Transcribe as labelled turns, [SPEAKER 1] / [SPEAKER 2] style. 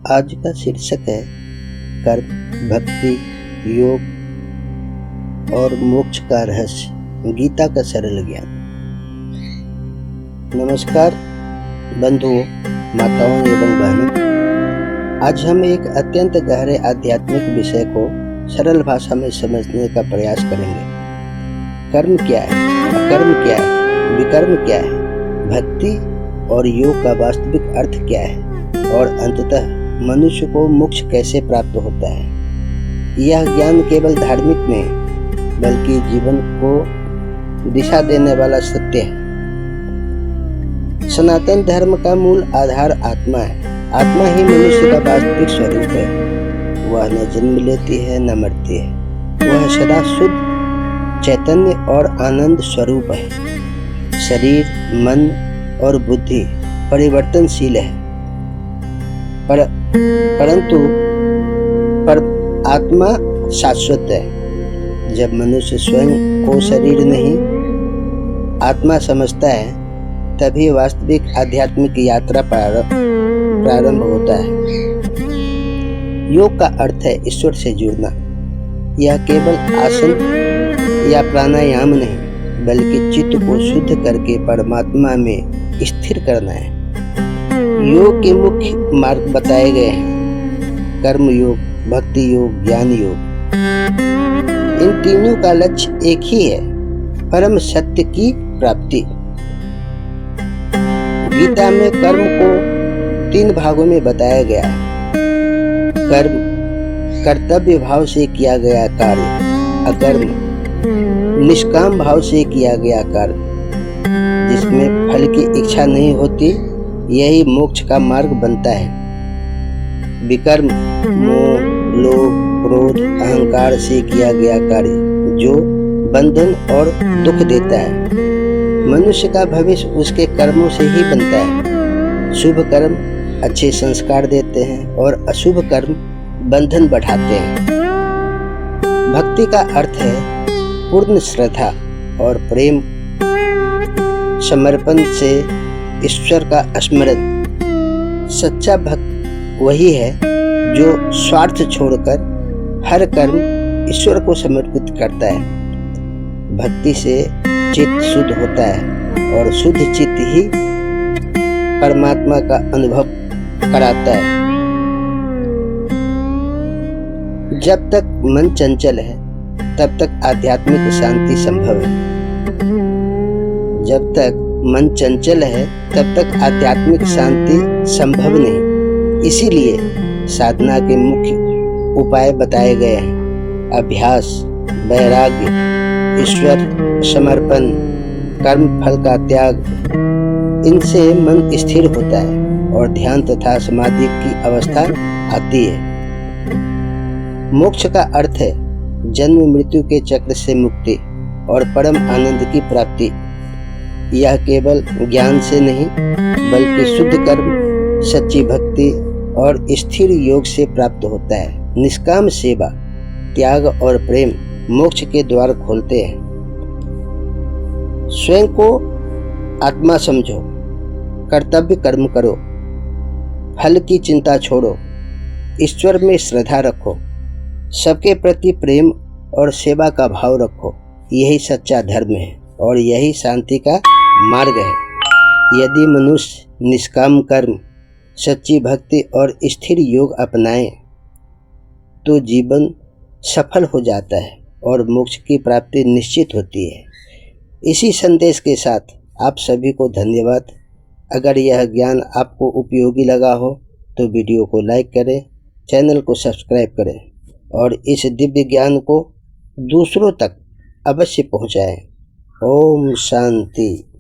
[SPEAKER 1] आज का शीर्षक है कर्म, भक्ति, योग और मोक्ष का रहस्य, गीता का सरल ज्ञान। नमस्कार बंधुओं, माताओं एवं बहनों। आज हम एक अत्यंत गहरे आध्यात्मिक विषय को सरल भाषा में समझने का प्रयास करेंगे। कर्म क्या है, अकर्म क्या है, विकर्म क्या है, भक्ति और योग का वास्तविक अर्थ क्या है और अंततः मनुष्य को मोक्ष कैसे प्राप्त होता है। यह ज्ञान केवल धार्मिक नहीं बल्कि जीवन को दिशा देने वाला सत्य है। सनातन धर्म का मूल आधार आत्मा है। आत्मा ही मनुष्य का वास्तविक स्वरूप है। वह न जन्म लेती है न मरती है। वह सदा शुद्ध चैतन्य और आनंद स्वरूप है। शरीर, मन और बुद्धि परिवर्तनशील है, परंतु आत्मा शाश्वत है। जब मनुष्य स्वयं को शरीर नहीं आत्मा समझता है, तभी वास्तविक आध्यात्मिक यात्रा प्रारंभ होता है। योग का अर्थ है ईश्वर से जुड़ना। यह केवल आसन या प्राणायाम नहीं बल्कि चित्त को शुद्ध करके परमात्मा में स्थिर करना है। योग के मुख्य मार्ग बताए गए हैं: कर्म योग, भक्ति योग, ज्ञान योग। इन तीनों का लक्ष्य एक ही है, परम सत्य की प्राप्ति। गीता में कर्म को 3 भागों में बताया गया है। कर्म कर्तव्य भाव से किया गया कार्य, अकर्म निष्काम भाव से किया गया कार्य जिसमें फल की इच्छा नहीं होती, यही मोक्ष का मार्ग बनता है। विकर्म मोह, लोभ, क्रोध, अहंकार से किया गया कार्य जो बंधन और दुख देता है। मनुष्य का भविष्य उसके कर्मों से ही बनता है। शुभ कर्म अच्छे संस्कार देते हैं और अशुभ कर्म बंधन बढ़ाते हैं। भक्ति का अर्थ है पूर्ण श्रद्धा और प्रेम, समर्पण से ईश्वर का स्मरण। सच्चा भक्त वही है जो स्वार्थ छोड़कर हर कर्म ईश्वर को समर्पित करता है। भक्ति से चित्त शुद्ध होता है और शुद्ध चित्त ही परमात्मा का अनुभव कराता है। जब तक मन चंचल है तब तक आध्यात्मिक शांति संभव है। जब तक मन चंचल है तब तक आध्यात्मिक शांति संभव नहीं। इसीलिए साधना के मुख्य उपाय बताए गए हैं: अभ्यास, वैराग्य, ईश्वर समर्पण, कर्म फल का त्याग। इनसे मन स्थिर होता है और ध्यान तथा समाधि की अवस्था आती है। मोक्ष का अर्थ है जन्म मृत्यु के चक्र से मुक्ति और परम आनंद की प्राप्ति। यह केवल ज्ञान से नहीं बल्कि शुद्ध कर्म, सच्ची भक्ति और स्थिर योग से प्राप्त होता है। निष्काम सेवा, त्याग और प्रेम मोक्ष के द्वार खोलते हैं। स्वयं को आत्मा समझो, कर्तव्य कर्म करो, फल की चिंता छोड़ो, ईश्वर में श्रद्धा रखो, सबके प्रति प्रेम और सेवा का भाव रखो। यही सच्चा धर्म है और यही शांति का मार्ग है। यदि मनुष्य निष्काम कर्म, सच्ची भक्ति और स्थिर योग अपनाए तो जीवन सफल हो जाता है और मोक्ष की प्राप्ति निश्चित होती है। इसी संदेश के साथ आप सभी को धन्यवाद। अगर यह ज्ञान आपको उपयोगी लगा हो तो वीडियो को लाइक करें, चैनल को सब्सक्राइब करें और इस दिव्य ज्ञान को दूसरों तक अवश्य पहुंचाएं। ओम शांति।